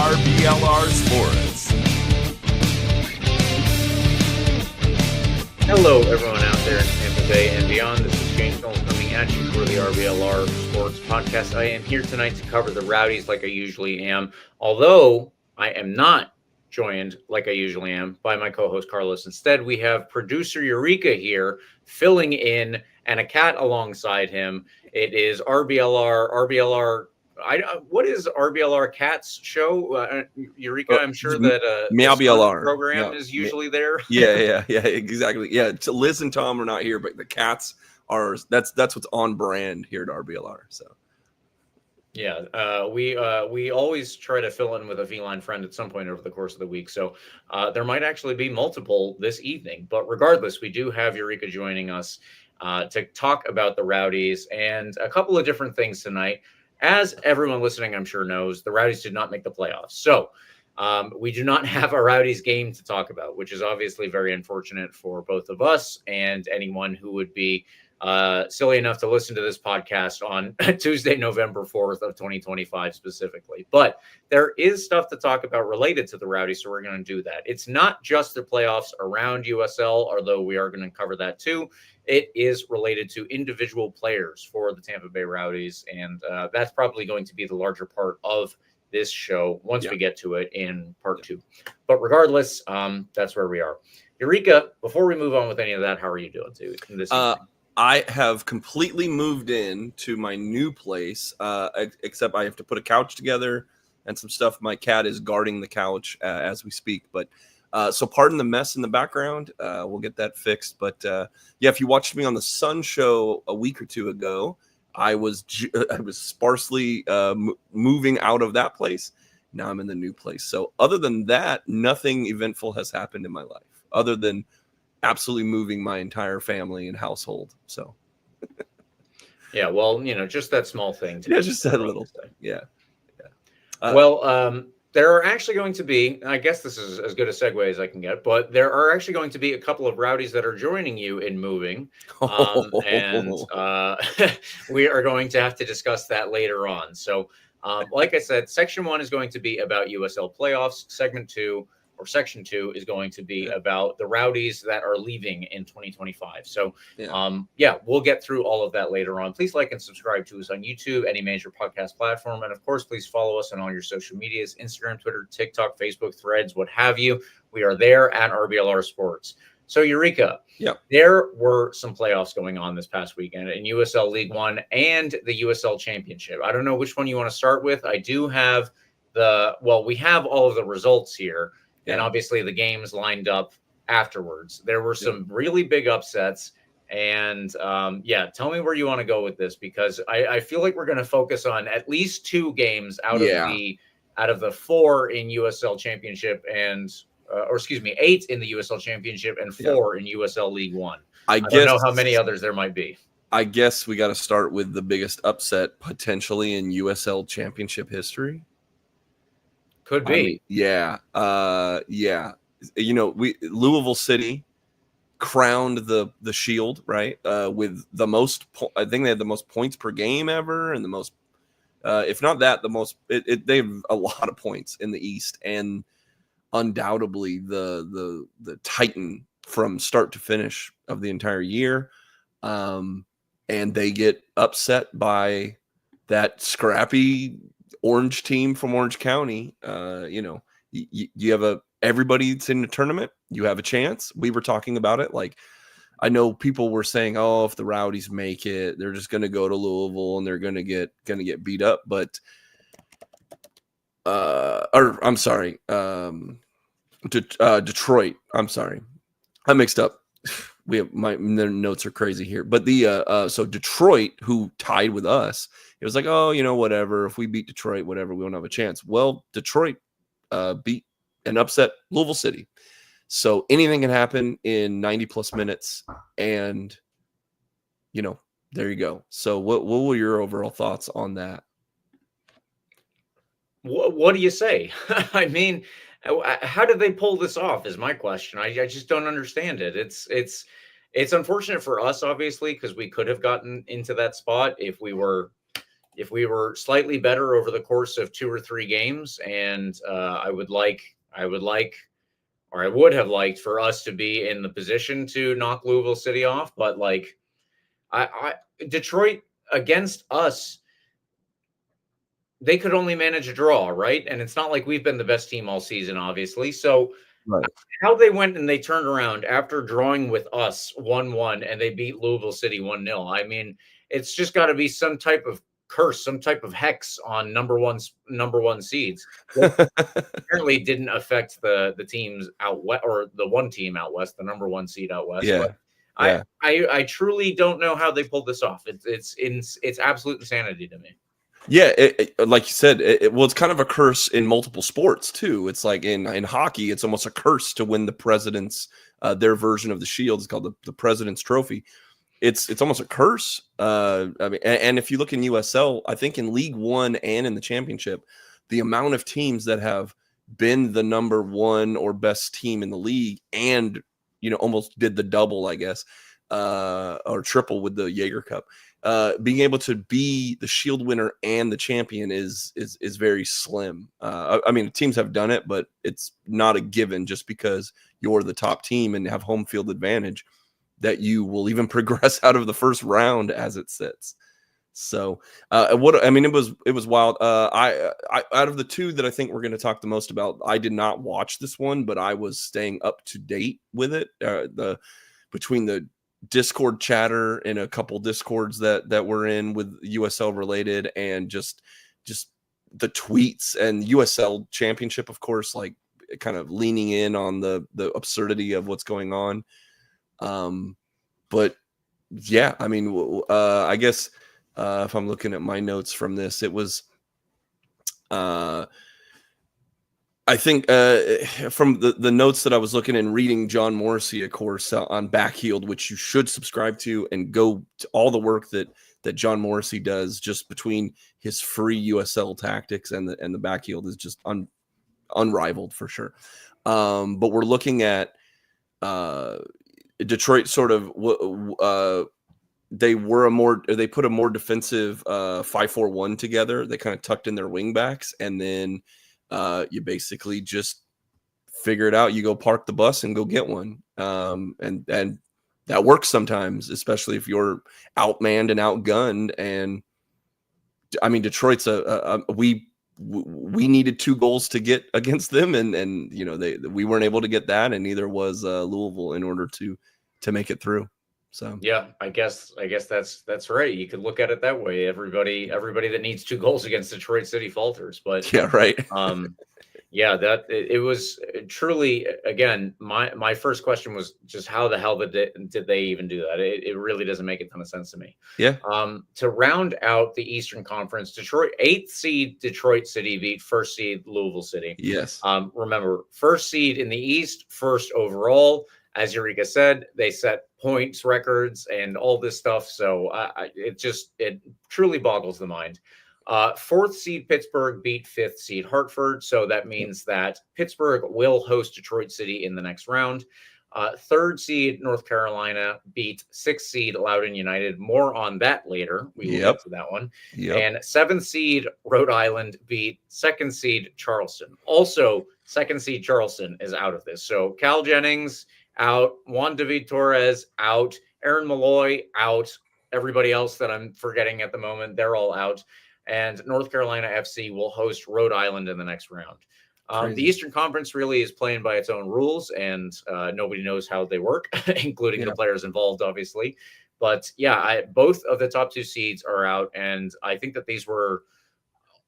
RBLR Sports. Hello, everyone out there in Tampa Bay and beyond. This is James Knowles coming at you for the RBLR Sports podcast. I am here tonight to cover the Rowdies like I usually am, although I am not joined like I usually am by my co-host Carlos. Instead, we have producer Eureka here filling in and a cat alongside him. It is RBLR. What is RBLR Cat's show? Eureka, I'm sure that RBLR program is usually there. Yeah, exactly. Yeah, Liz and Tom are not here, but the cats are. That's what's on brand here at RBLR. So. Yeah, we always try to fill in with a feline friend at some point over the course of the week. So there might actually be multiple this evening. But regardless, we do have Eureka joining us to talk about the Rowdies and a couple of different things tonight. As everyone listening, I'm sure knows, the Rowdies did not make the playoffs. So we do not have a Rowdies game to talk about, which is obviously very unfortunate for both of us and anyone who would be silly enough to listen to this podcast on Tuesday, November 4th of 2025 specifically. But there is stuff to talk about related to the Rowdies, so we're going to do that. It's not just the playoffs around USL, although we are going to cover that too. It is related to individual players for the Tampa Bay Rowdies, and that's probably going to be the larger part of this show once we get to it in part two. But regardless, that's where we are. Eureka, before we move on with any of that, how are you doing this evening? I have completely moved in to my new place, except I have to put a couch together and some stuff. My cat is guarding the couch as we speak. But so pardon the mess in the background. We'll get that fixed. But if you watched me on the Sun Show a week or two ago, I was sparsely moving out of that place. Now I'm in the new place. So other than that, nothing eventful has happened in my life other than absolutely moving my entire family and household. So yeah, well, just that small thing. Just that little thing. Yeah. There are actually going to be, I guess this is as good a segue as I can get, but there are actually going to be a couple of Rowdies that are joining you in moving. And we are going to have to discuss that later on. So like I said, section 1 is going to be about USL playoffs. Section 2 is going to be about the Rowdies that are leaving in 2025. So, we'll get through all of that later on. Please like and subscribe to us on YouTube, any major podcast platform. And of course, please follow us on all your social medias, Instagram, Twitter, TikTok, Facebook, Threads, what have you. We are there at RBLR Sports. So, Eureka, there were some playoffs going on this past weekend in USL League One and the USL Championship. I don't know which one you want to start with. I do have we have all of the results here. And obviously the games lined up afterwards. There were some really big upsets. And tell me where you want to go with this, because I feel like we're going to focus on at least 2 games out of the 4 in USL Championship and 8 in the USL Championship and 4 in USL League One. I don't know how many others there might be. I guess we got to start with the biggest upset potentially in USL Championship history. Could be. Louisville City crowned the Shield, right? With the most, I think they had the most points per game ever, and the most, if not that, the most. They have a lot of points in the East, and undoubtedly the Titan from start to finish of the entire year. And they get upset by that scrappy Orange team from Orange County. You have everybody that's in the tournament, you have a chance. We were talking about it. Like, I know people were saying, oh, if the Rowdies make it, they're just going to go to Louisville and they're going to get beat up. But Detroit. I'm sorry, I mixed up. Their notes are crazy here. But so Detroit, who tied with us, it was like, oh, whatever. If we beat Detroit, whatever, we don't have a chance. Well, Detroit beat and upset Louisville City. So anything can happen in 90 plus minutes. And, there you go. So what were your overall thoughts on that? What do you say? I mean, how did they pull this off is my question. I just don't understand it. It's unfortunate for us, obviously, because we could have gotten into that spot if we were, if we were slightly better over the course of 2 or 3 games, and I would or I would have liked for us to be in the position to knock Louisville City off. But like, Detroit against us, they could only manage a draw, right? And it's not like we've been the best team all season, obviously. So Right. how they went and they turned around after drawing with us 1-1 and they beat Louisville City 1-0. I mean, it's just got to be some type of curse, some type of hex on number one seeds. Apparently didn't affect the teams out west, or the one team out west, the number 1 seed out west. Yeah. But Yeah. I truly don't know how they pulled this off. It's absolute insanity to me. Yeah, like you said, well, it's kind of a curse in multiple sports too. It's like in hockey, it's almost a curse to win the president's their version of the Shield is called the President's Trophy. It's almost a curse. I mean, and if you look in USL, I think in League One and in the championship, the amount of teams that have been the number 1 or best team in the league and almost did the double, I guess, or triple with the Jaeger Cup. Being able to be the Shield winner and the champion is very slim. I mean, teams have done it, but it's not a given just because you're the top team and have home field advantage that you will even progress out of the first round as it sits. So, it was wild. I out of the two that I think we're going to talk the most about, I did not watch this one, but I was staying up to date with it. Between the Discord chatter in a couple Discords that we're in with USL related, and just the tweets and USL championship, of course, like kind of leaning in on the absurdity of what's going on. But yeah, I mean, I guess if I'm looking at my notes from this, it was I think from the notes that I was looking and reading, John Morrissey, of course, on Backheeled, which you should subscribe to and go to all the work that John Morrissey does just between his free USL tactics and the Backheeled is just unrivaled for sure. But we're looking at Detroit sort of they put a more defensive 5-4-1 together. They kind of tucked in their wing backs, and then you basically just figure it out. You go park the bus and go get one. And that works sometimes, especially if you're outmanned and outgunned. And I mean, Detroit's we needed 2 goals to get against them. And we weren't able to get that. And neither was Louisville in order to make it through. So yeah, I guess that's right. You could look at it that way. Everybody that needs 2 goals against Detroit City falters. But yeah, right. Yeah, that it was truly, again, my first question was just how the hell did they even do that? It really doesn't make a ton of sense to me. Yeah. To round out the Eastern Conference, 8th seed Detroit City beat 1st seed Louisville City. Yes. Remember, 1st seed in the East, 1st overall. As Eureka said, they set points records and all this stuff. So it truly boggles the mind. 4th seed Pittsburgh beat 5th seed Hartford. So that means that Pittsburgh will host Detroit City in the next round. 3rd seed North Carolina beat 6th seed Loudoun United. More on that later. We will get to that one. Yep. And 7th seed Rhode Island beat 2nd seed Charleston. Also, 2nd seed Charleston is out of this. So Cal Jennings out, Juan David Torres out, Aaron Malloy out, everybody else that I'm forgetting at the moment, they're all out. And North Carolina FC will host Rhode Island in the next round. The Eastern Conference really is playing by its own rules, and nobody knows how they work, including the players involved, obviously. But yeah, both of the top 2 seeds are out, and I think that these were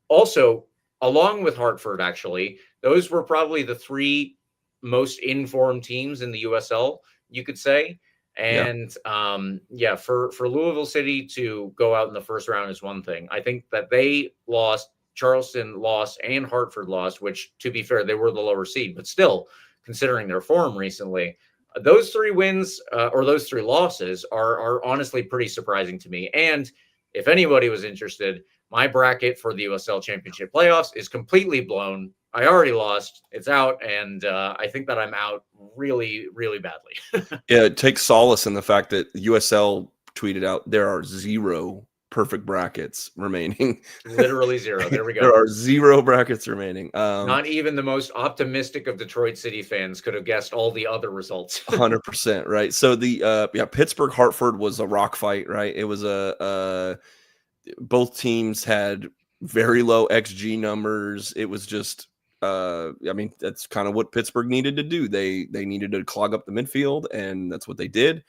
also, along with Hartford, actually, those were probably the 3 most informed teams in the USL, you could say. And for Louisville City to go out in the first round is one thing. I think that they lost, Charleston lost, and Hartford lost, which, to be fair, they were the lower seed, but still, considering their form recently, those 3 wins or those 3 losses are honestly pretty surprising to me. And if anybody was interested, my bracket for the USL Championship playoffs is completely blown. I already lost. It's out, and I think that I'm out really, really badly. Yeah, it takes solace in the fact that USL tweeted out there are 0 perfect brackets remaining. Literally 0. There we go. There are 0 brackets remaining. Not even the most optimistic of Detroit City fans could have guessed all the other results. 100%, right? So the Pittsburgh Hartford was a rock fight, right? It was both teams had very low XG numbers. It was just that's kind of what Pittsburgh needed to do. They needed to clog up the midfield, and that's what they did.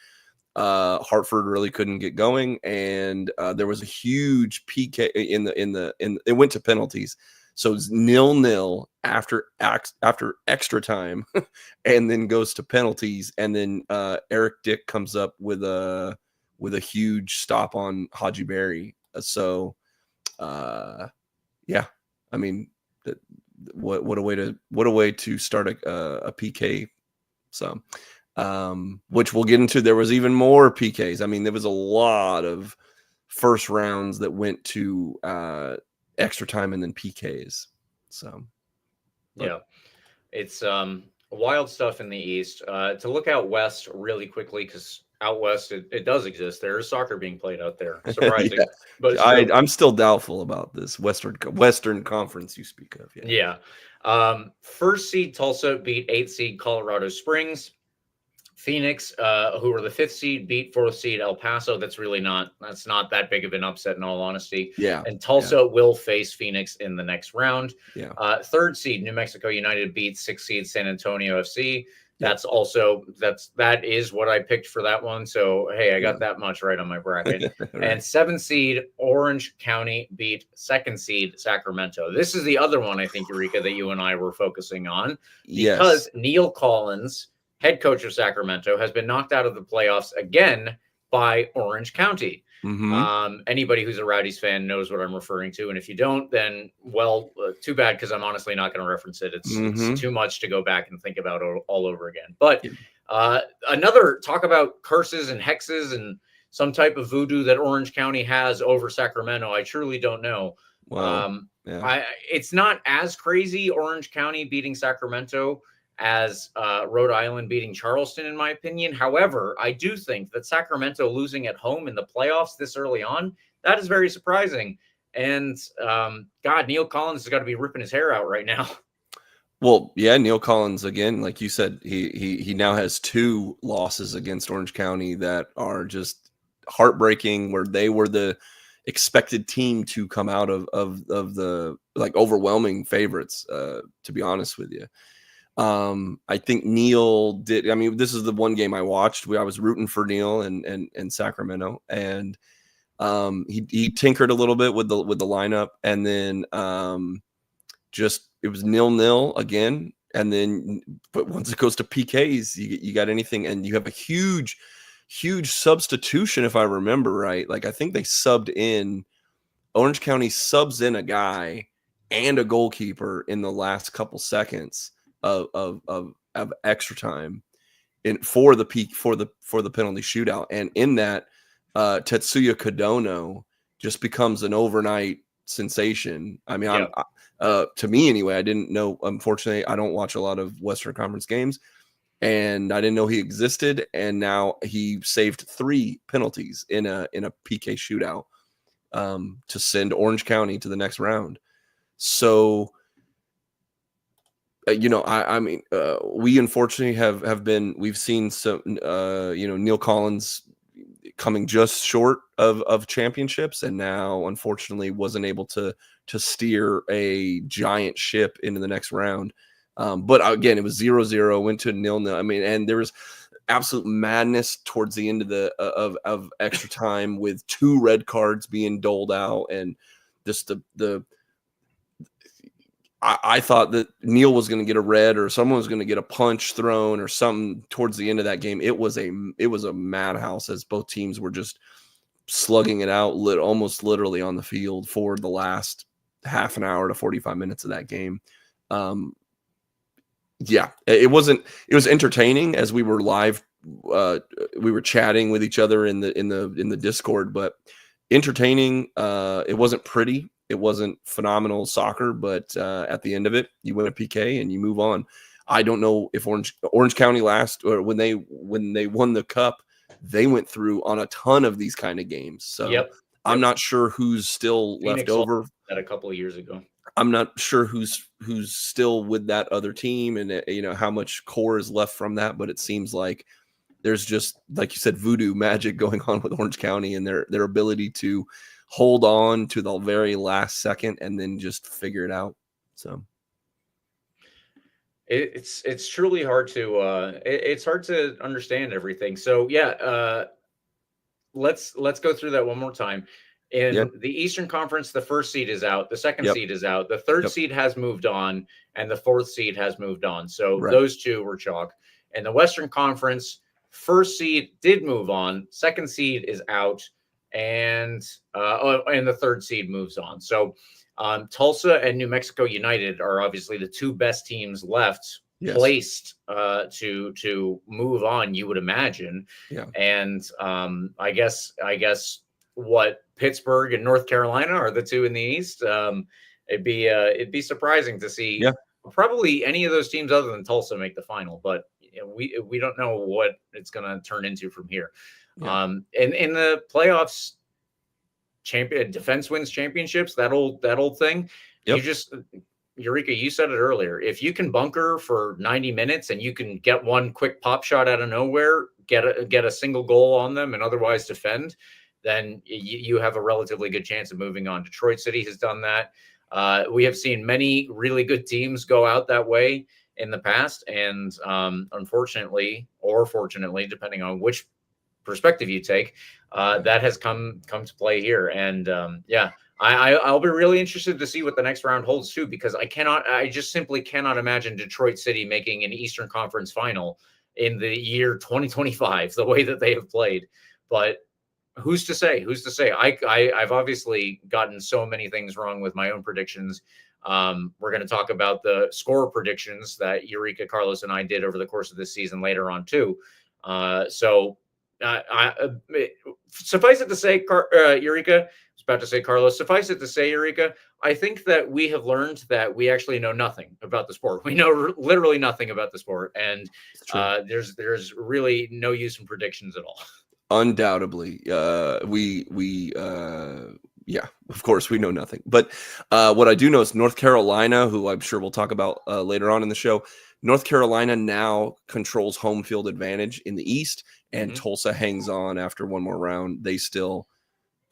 Hartford really couldn't get going, and there was a huge PK it went to penalties. So it's 0-0 after extra time, and then goes to penalties, and then Eric Dick comes up with a huge stop on Haji Berry. So yeah, I mean, what a way to start a PK. So which we'll get into. There was even more PKs. I mean, there was a lot of first rounds that went to extra time and then PKs. So yeah, it's wild stuff in the East. To look out west really quickly, because out west it does exist. There is soccer being played out there. Surprising, yeah. But I'm still doubtful about this Western Conference you speak of. Yeah. First seed Tulsa beat 8th seed Colorado Springs. Phoenix, who were the 5th seed, beat 4th seed El Paso. That's not that big of an upset, in all honesty. Yeah. And Tulsa will face Phoenix in the next round. Yeah. 3rd seed New Mexico United beat 6th seed San Antonio FC. That is what I picked for that one. So hey, I got that much right on my bracket. Right. And 7th seed Orange County beat 2nd seed Sacramento. This is the other one I think, Eureka, that you and I were focusing on, because Neil Collins, head coach of Sacramento, has been knocked out of the playoffs again by Orange County. Mm-hmm. Anybody who's a Rowdies fan knows what I'm referring to. And if you don't, then, too bad, because I'm honestly not going to reference it. It's too much to go back and think about all over again. But another talk about curses and hexes and some type of voodoo that Orange County has over Sacramento. I truly don't know. Wow. It's not as crazy, Orange County beating Sacramento, as Rhode Island beating Charleston, in my opinion. However, I do think that Sacramento losing at home in the playoffs this early on, that is very surprising. And God, Neil Collins has got to be ripping his hair out right now. Well, yeah, Neil Collins, again, like you said, he now has 2 losses against Orange County that are just heartbreaking, where they were the expected team to come out of the overwhelming favorites, to be honest with you. I think Neil did. I mean, this is the one game I watched where I was rooting for Neil and Sacramento, and he tinkered a little bit with the lineup, and then it was 0-0 again, and then but once it goes to PKs, you got anything, and you have a huge substitution, if I remember right. Like, I think they subbed in, Orange County subs in a guy and a goalkeeper in the last couple seconds of extra time for the penalty shootout, and in that Tetsuya Kodono just becomes an overnight sensation. I mean, to me anyway, I didn't know. Unfortunately, I don't watch a lot of Western Conference games, and I didn't know he existed. And now he saved 3 penalties in a PK shootout to send Orange County to the next round. So. I mean, we unfortunately we've seen some, Neil Collins coming just short of championships, and now unfortunately wasn't able to steer a giant ship into the next round. But again, it was 0-0, went to 0-0. I mean, and there was absolute madness towards the end of extra time, with 2 red cards being doled out, and just I thought that Neil was going to get a red, or someone was going to get a punch thrown or something towards the end of that game. It was a madhouse, as both teams were just slugging it out almost literally on the field for the last half an hour to 45 minutes of that game. It was entertaining as we were live. We were chatting with each other in the Discord, but entertaining. It wasn't pretty. It wasn't phenomenal soccer, but at the end of it, you win a PK and you move on. I don't know if Orange County when they won the cup, they went through on a ton of these kind of games. So I'm not sure who's still left Phoenix over. that a couple of years ago. I'm not sure who's still with that other team, and how much core is left from that. But it seems like there's just, like you said, voodoo magic going on with Orange County and their ability to hold on to the very last second and then just figure it out. So it's truly hard to it's hard to understand everything. So yeah, let's go through that one more time. In the Eastern Conference, the first seed is out, the second seed is out, the third seed has moved on, and the fourth seed has moved on. So those two were chalk. In the Western Conference, first seed did move on, second seed is out, and the third seed moves on. So Tulsa and New Mexico United are obviously the two best teams left placed to move on, you would imagine. And I guess what Pittsburgh and North Carolina are the two in the East. It'd be surprising to see probably any of those teams other than Tulsa make the final, but we don't know what it's going to turn into from here. And in the playoffs, defense wins championships, that old thing. You just, Eureka, you said it earlier. If you can bunker for 90 minutes and you can get one quick pop shot out of nowhere, get a single goal on them and otherwise defend, then you have a relatively good chance of moving on. Detroit City has done that. We have seen many really good teams go out that way in the past. And unfortunately, or fortunately, depending on which perspective you take, that has come to play here. And I'll be really interested to see what the next round holds too, because I just simply cannot imagine Detroit City making an Eastern Conference final in the year 2025, the way that they have played. But who's to say? I've obviously gotten so many things wrong with my own predictions. We're going to talk about the score predictions that Eureka, Carlos, and I did over the course of this season later on too. Suffice it to say, Eureka, I was about to say Carlos, suffice it to say, Eureka, I think that we have learned that we actually know nothing about the sport. We know literally nothing about the sport, and there's really no use in predictions at all. Undoubtedly, of course we know nothing. But what I do know is North Carolina, who I'm sure we'll talk about later on in the show. North Carolina now controls home field advantage in the East, and Tulsa hangs on after one more round. They still,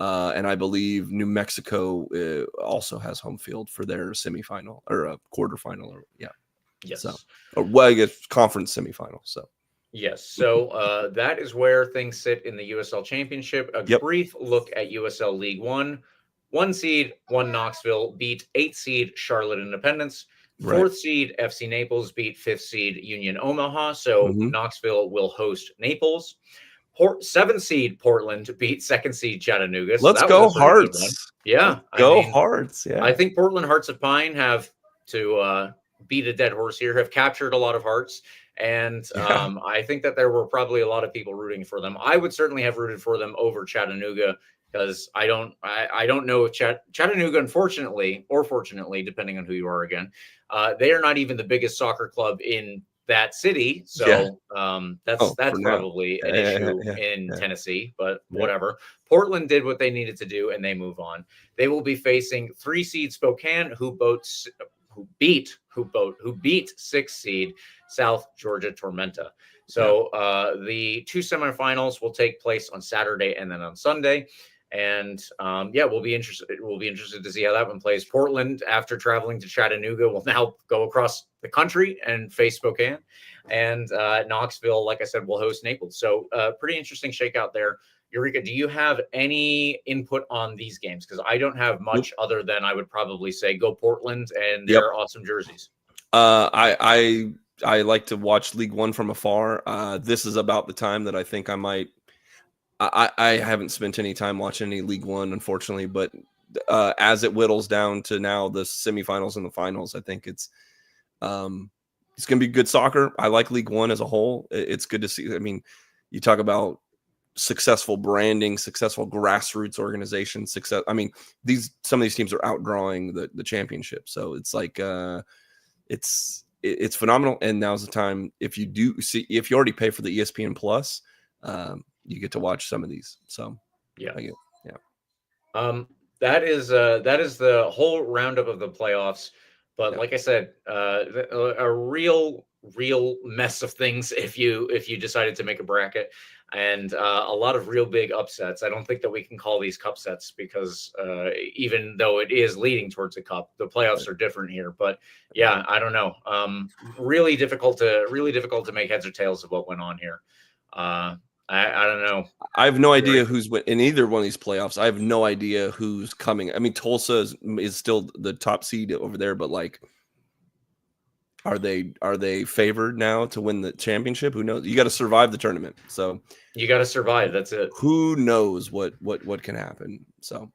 and I believe New Mexico also has home field for their semifinal or a quarterfinal. So, I guess conference semifinal. So. Yes. So that is where things sit in the USL Championship. A brief look at USL League One. 1 seed, Knoxville beat 8th seed Charlotte Independence. 4th seed FC Naples beat 5th seed Union Omaha. So Knoxville will host Naples. 7th seed Portland beat 2nd seed Chattanooga. So Let's go Hearts. Yeah. Hearts. Yeah. I think Portland Hearts of Pine have to beat a dead horse here, have captured a lot of hearts. And I think that there were probably a lot of people rooting for them. I would certainly have rooted for them over Chattanooga, because I don't know if Chattanooga, unfortunately, or fortunately, depending on who you are again, they are not even the biggest soccer club in that city. So that's probably an issue in Tennessee, but whatever. Portland did what they needed to do, and they move on. They will be facing 3 seed Spokane, who beat 6th seed South Georgia Tormenta. So the 2 semifinals will take place on Saturday and then on Sunday. And we'll be interested to see how that one plays. Portland, after traveling to Chattanooga, will now go across the country and face Spokane. And Knoxville, like I said, will host Naples. So pretty interesting shakeout there. Eureka, do you have any input on these games? Because I don't have much other than I would probably say go Portland and their awesome jerseys. I like to watch League One from afar. This is about the time that I think I might. I haven't spent any time watching any League One, unfortunately, but as it whittles down to now the semifinals and the finals, I think it's going to be good soccer. I like League One as a whole. It's good to see. I mean, you talk about successful branding, successful grassroots organization, success. I mean, some of these teams are outdrawing the championship. So it's like it's phenomenal. And now's the time. If you already pay for the ESPN Plus, you get to watch some of these. So Um, that is the whole roundup of the playoffs. But Yeah. like I said, a real mess of things if you decided to make a bracket, and a lot of real big upsets. I don't think that we can call these cup sets because even though it is leading towards a cup, the playoffs are different here. But yeah, I don't know. Really difficult to make heads or tails of what went on here. I don't know. I have no Very idea who's in either one of these playoffs. I have no idea who's coming. I mean, Tulsa is still the top seed over there, but like, are they favored now to win the championship? Who knows? You got to survive the tournament. So You got to survive. That's it. who knows what can happen? So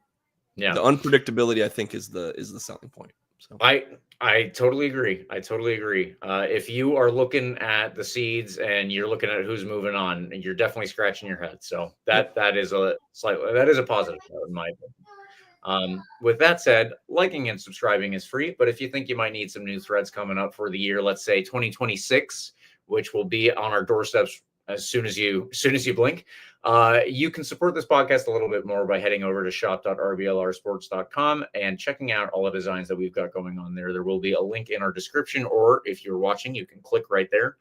Yeah. the unpredictability, I think, is the selling point. So I totally agree. I totally agree. If you are looking at the seeds and you're looking at who's moving on, you're definitely scratching your head. So that is a positive in my opinion. With that said, liking and subscribing is free, but if you think you might need some new threads coming up for the year, let's say 2026, which will be on our doorsteps as soon as you blink, you can support this podcast a little bit more by heading over to shop.rblrsports.com and checking out all the designs that we've got going on there. There will be a link in our description, or if you're watching, you can click right there,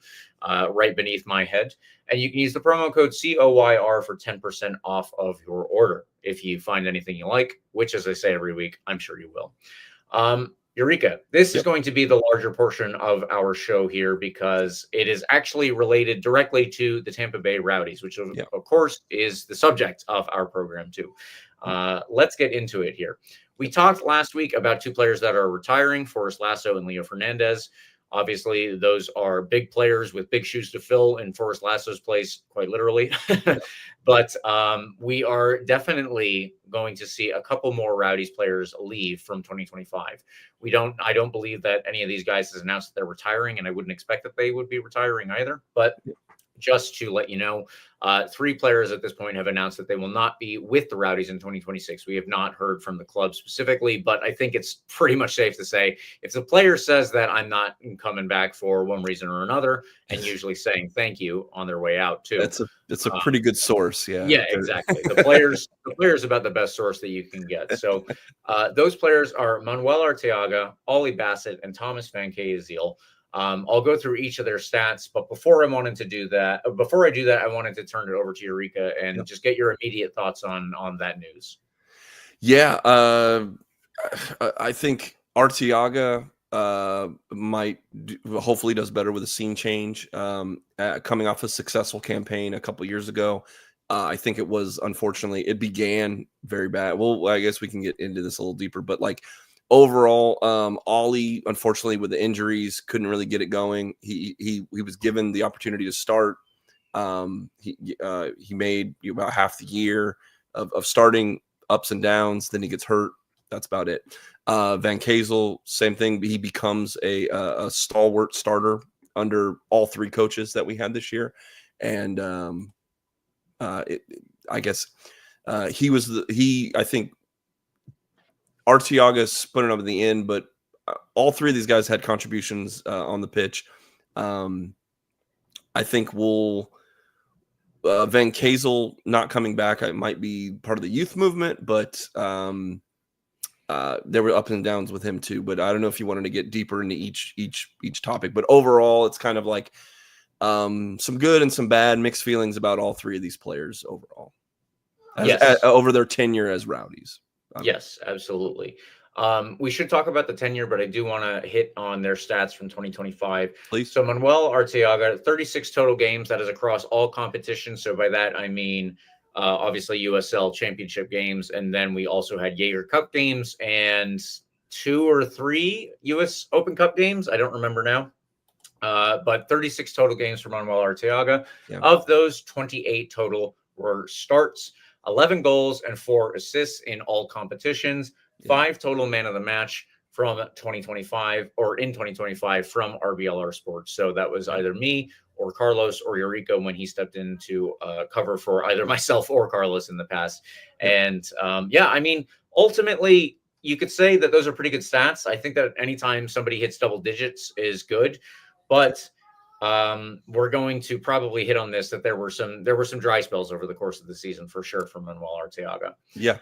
right beneath my head. And you can use the promo code COYR for 10% off of your order if you find anything you like, which, as I say every week, I'm sure you will. Eureka, this is going to be the larger portion of our show here because it is actually related directly to the Tampa Bay Rowdies, which, of course, is the subject of our program, too. Let's get into it here. We talked last week about two players that are retiring, Forrest Lasso and Leo Fernandez. Obviously, those are big players with big shoes to fill in Forrest Lasso's place, quite literally. But we are definitely going to see a couple more Rowdies players leave from 2025. I don't believe that any of these guys has announced that they're retiring, and I wouldn't expect that they would be retiring either. But just to let you know, 3 players at this point have announced that they will not be with the Rowdies in 2026. We have not heard from the club specifically, but I think it's pretty much safe to say if the player says that I'm not coming back for one reason or another, and usually saying thank you on their way out too. That's a pretty good source. Yeah. Yeah, exactly. The players about the best source that you can get. So those players are Manuel Arteaga, Ollie Bassett, and Thomas Van Keezel. I'll go through each of their stats, but before I do that, I wanted to turn it over to Eureka and just get your immediate thoughts on that news. Yeah, I think Arteaga hopefully does better with a scene change. Coming off a successful campaign a couple years ago, I think it began very bad. Well, I guess we can get into this a little deeper, but like overall, Ollie, unfortunately, with the injuries, couldn't really get it going. He was given the opportunity to start. He made about half the year of starting, ups and downs. Then he gets hurt. That's about it. Van Keezel, same thing. He becomes a stalwart starter under all 3 coaches that we had this year, and I guess I think Arteaga spun it up in the end, but all 3 of these guys had contributions on the pitch. I think Van Keezel not coming back, it might be part of the youth movement, but there were ups and downs with him too. But I don't know if you wanted to get deeper into each topic. But overall, it's kind of like some good and some bad, mixed feelings about all 3 of these players overall. Over their tenure as Rowdies. Yes, absolutely. We should talk about the tenure, but I do want to hit on their stats from 2025. Please. So Manuel Arteaga, 36 total games. That is across all competitions. So by that, I mean, obviously USL championship games. And then we also had Jaeger Cup games and 2 or 3 US Open Cup games. I don't remember now. But 36 total games for Manuel Arteaga. Yeah. Of those, 28 total were starts, 11 goals and 4 assists in all competitions. 5 total man of the match from 2025 or in 2025 from RBLR Sports. So that was either me or Carlos or Eureka when he stepped in to cover for either myself or Carlos in the past. And I mean, ultimately, you could say that those are pretty good stats. I think that anytime somebody hits double digits is good. But we're going to probably hit on this, that there were some dry spells over the course of the season for sure for Manuel Arteaga. Yeah.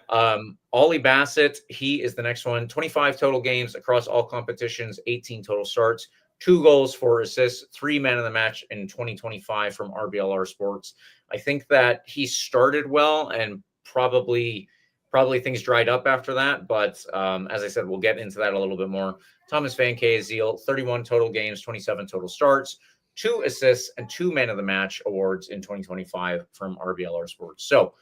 Ollie Bassett, he is the next one. 25 total games across all competitions, 18 total starts, 2 goals, 4 assists, 3 man of the match in 2025 from RBLR Sports. I think that he started well, and probably things dried up after that. But as I said, we'll get into that a little bit more. Thomas Van Zeal, 31 total games, 27 total starts, 2 assists, and 2 man of the match awards in 2025 from RBLR Sports. So,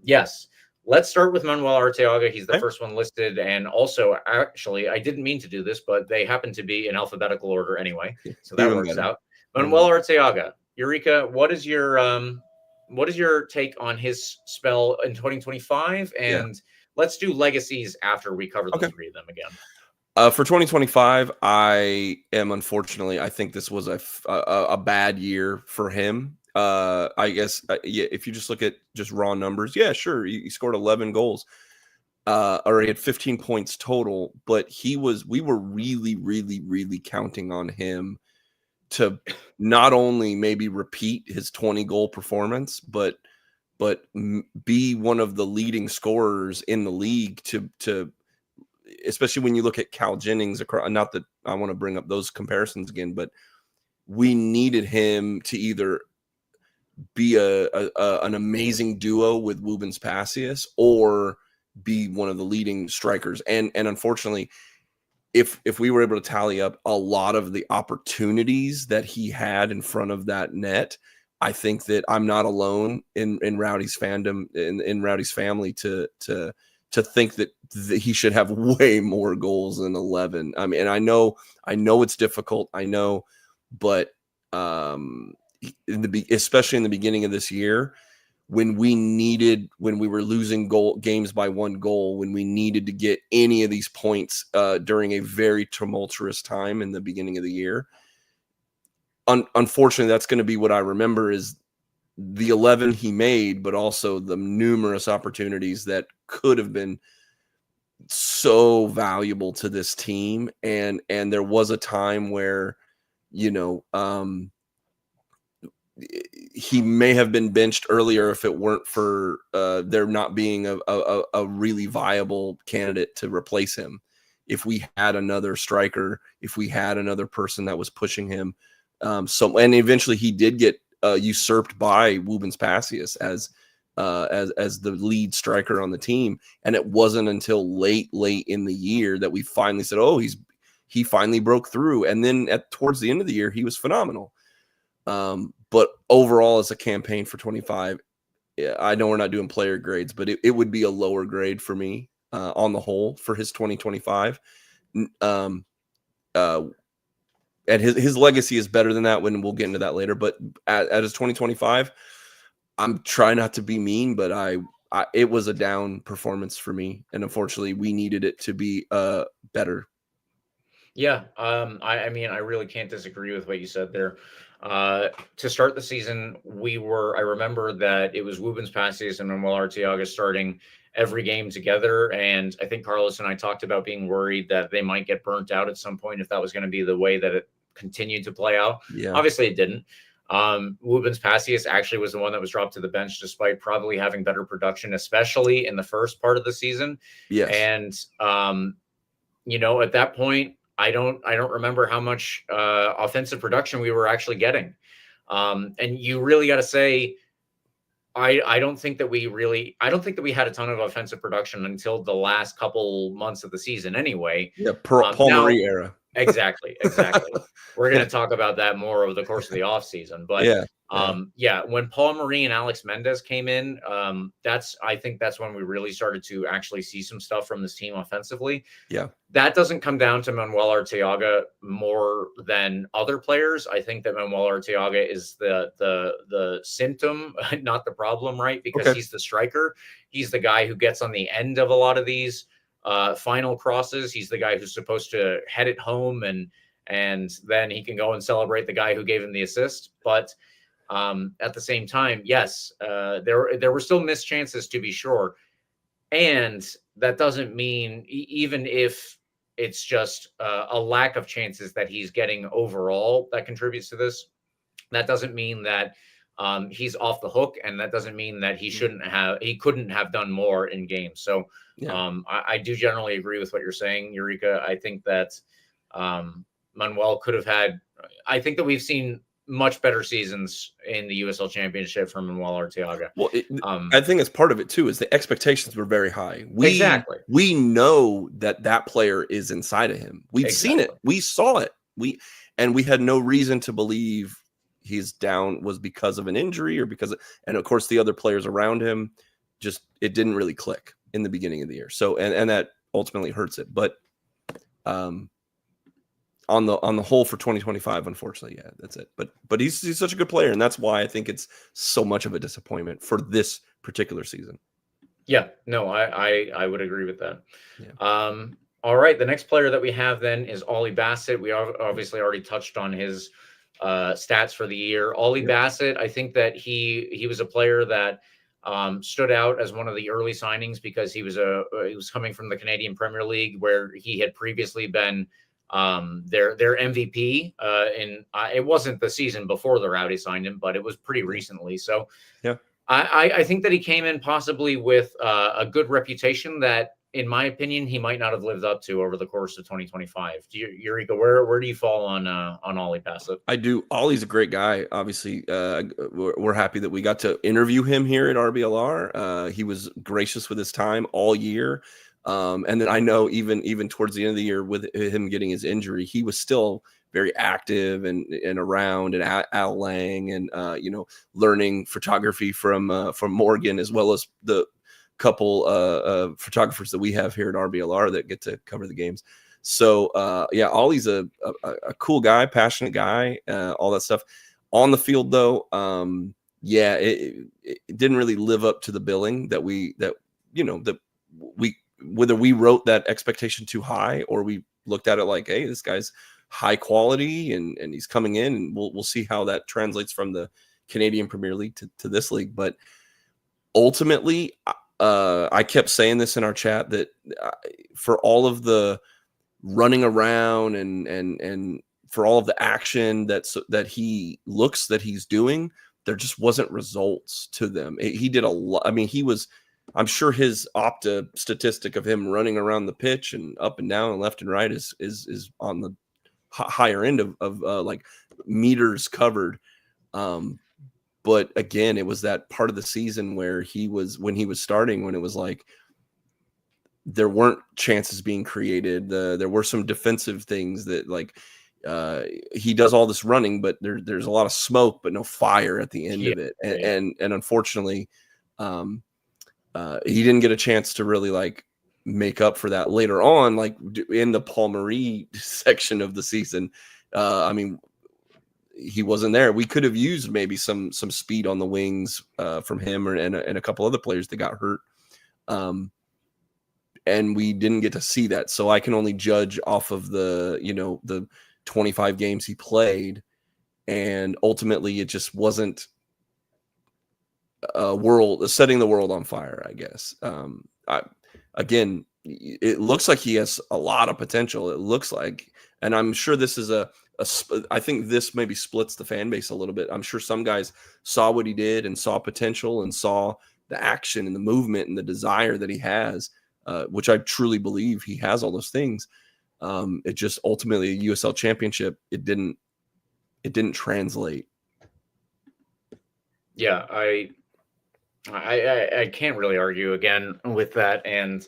yes, let's start with Manuel Arteaga. He's the first one listed. And also, actually, I didn't mean to do this, but they happen to be in alphabetical order anyway. So that works out. Manuel Arteaga. Eureka, what is your take on his spell in 2025? And let's do legacies after we cover the 3 of them again. For 2025, I think this was a bad year for him. I guess, if you just look at just raw numbers, sure, he scored 11 goals, or he had 15 points total, but we were really, really, really counting on him to not only maybe repeat his 20 goal performance, but be one of the leading scorers in the league to especially when you look at Cal Jennings. Not that I want to bring up those comparisons again, but we needed him to either be an amazing duo with Woobens Passius or be one of the leading strikers. And unfortunately, if we were able to tally up a lot of the opportunities that he had in front of that net, I think that I'm not alone in Rowdies fandom, in Rowdies family to think that he should have way more goals than 11. I mean, and I know it's difficult. I know, but especially in the beginning of this year, when we were losing games by 1 goal, when we needed to get any of these points during a very tumultuous time in the beginning of the year, unfortunately, that's going to be what I remember, is the 11 he made, but also the numerous opportunities that could have been so valuable to this team. And there was a time where, he may have been benched earlier if it weren't for there not being a really viable candidate to replace him. If we had another striker, if we had another person that was pushing him, and eventually he did get usurped by Woobens Passius as the lead striker on the team. And it wasn't until late in the year that we finally said, oh, he finally broke through. And then towards the end of the year, he was phenomenal. But overall, as a campaign for 25, I know we're not doing player grades, but it would be a lower grade for me on the whole for his 2025. And his legacy is better than that, when we'll get into that later. But at his 2025, I'm trying not to be mean, but it was a down performance for me, and unfortunately, we needed it to be better. Yeah, I mean, I really can't disagree with what you said there. To start the season, I remember that it was Woobens Passius and Manuel Arteaga starting every game together. And I think Carlos and I talked about being worried that they might get burnt out at some point if that was going to be the way that it continued to play out. Yeah. Obviously it didn't. Woobens Passius actually was the one that was dropped to the bench, despite probably having better production, especially in the first part of the season. Yes. And, at that point, I don't remember how much offensive production we were actually getting. And you really got to say, I don't think that we had a ton of offensive production until the last couple months of the season anyway. Yeah, Paul Marie era. Exactly. We're going to talk about that more over the course of the offseason. But when Paul Marie and Alex Mendez came in, I think that's when we really started to actually see some stuff from this team offensively. Yeah. That doesn't come down to Manuel Arteaga more than other players. I think that Manuel Arteaga is the symptom, not the problem, right? Because he's the striker. He's the guy who gets on the end of a lot of these final crosses. He's the guy who's supposed to head it home, and then he can go and celebrate the guy who gave him the assist. But at the same time, yes, there were still missed chances, to be sure. And that doesn't mean, even if it's just a lack of chances that he's getting overall, that contributes to this. That doesn't mean that he's off the hook, and that doesn't mean that he couldn't have done more in games. So Yeah. I do generally agree with what you're saying, Eureka. I think that Manuel could have had. I think that we've seen much better seasons in the USL Championship from Manuel Arteaga. Well, I think it's part of it too. Is the expectations were very high. Exactly. We know that player is inside of him. We've seen it. We saw it. We had no reason to believe he's down was because of an injury or and of course the other players around him it didn't really click in the beginning of the year. So and that ultimately hurts it. But on the whole for 2025, unfortunately, yeah, that's it. But he's such a good player, and that's why I think it's so much of a disappointment for this particular season. Yeah, no, I would agree with that. Yeah. All right, the next player that we have then is Ollie Bassett. We obviously already touched on his stats for the year. Ollie Bassett, I think that he was a player that stood out as one of the early signings because he was coming from the Canadian Premier League, where he had previously been their MVP. It wasn't the season before the Rowdies signed him, but it was pretty recently. So yeah, I think that he came in possibly with a good reputation that, in my opinion, he might not have lived up to over the course of 2025. Eureka, where do you fall on Ollie Bassett? I do. Ollie's a great guy. Obviously, we're happy that we got to interview him here at RBLR. He was gracious with his time all year. And then I know even towards the end of the year with him getting his injury, he was still very active and around, and Al Lang, and learning photography from Morgan, as well as the couple photographers that we have here at RBLR that get to cover the games. So Ollie's a cool guy, passionate guy, all that stuff. On the field though, it didn't really live up to the billing that whether we wrote that expectation too high or we looked at it like, hey, this guy's high quality and he's coming in, and we'll see how that translates from the Canadian Premier League to this league. But ultimately, I kept saying this in our chat that for all of the running around and for all of the action that he's doing, there just wasn't results to them. He did a lot. I mean, I'm sure his Opta statistic of him running around the pitch and up and down and left and right is on the higher end of like meters covered. But again, it was that part of the season where when he was starting, when it was like there weren't chances being created. There were some defensive things that like he does all this running, but there's a lot of smoke, but no fire at the end of it. And unfortunately, he didn't get a chance to really like make up for that later on, like in the Paul Marie section of the season. I mean, he wasn't there. We could have used maybe some speed on the wings from him and a couple other players that got hurt. And we didn't get to see that. So I can only judge off of the 25 games he played. And ultimately it just wasn't setting the world on fire, I guess. Again, it looks like he has a lot of potential. It looks like, and I'm sure this is I think this maybe splits the fan base a little bit. I'm sure some guys saw what he did and saw potential and saw the action and the movement and the desire that he has, which I truly believe he has all those things. It just ultimately a USL championship, it didn't translate. Yeah, I can't really argue again with that. And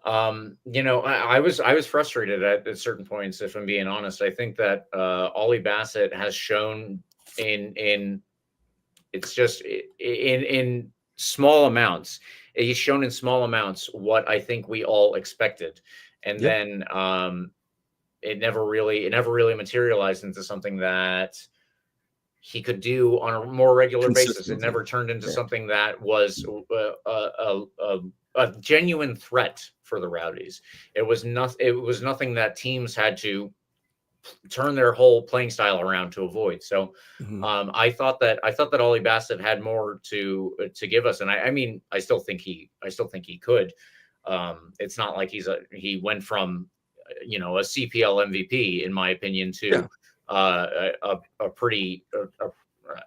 I was frustrated at certain points, if I'm being honest. I think that Ollie Bassett has shown in small amounts. He's shown in small amounts what I think we all expected, and then it never really materialized into something that he could do on a more regular basis. It never turned into something that was a genuine threat for the Rowdies. It was nothing that teams had to turn their whole playing style around to avoid. So I thought that Ollie Bassett had more to give us, and I still think he could. It's not like he went from a CPL MVP, in my opinion, to a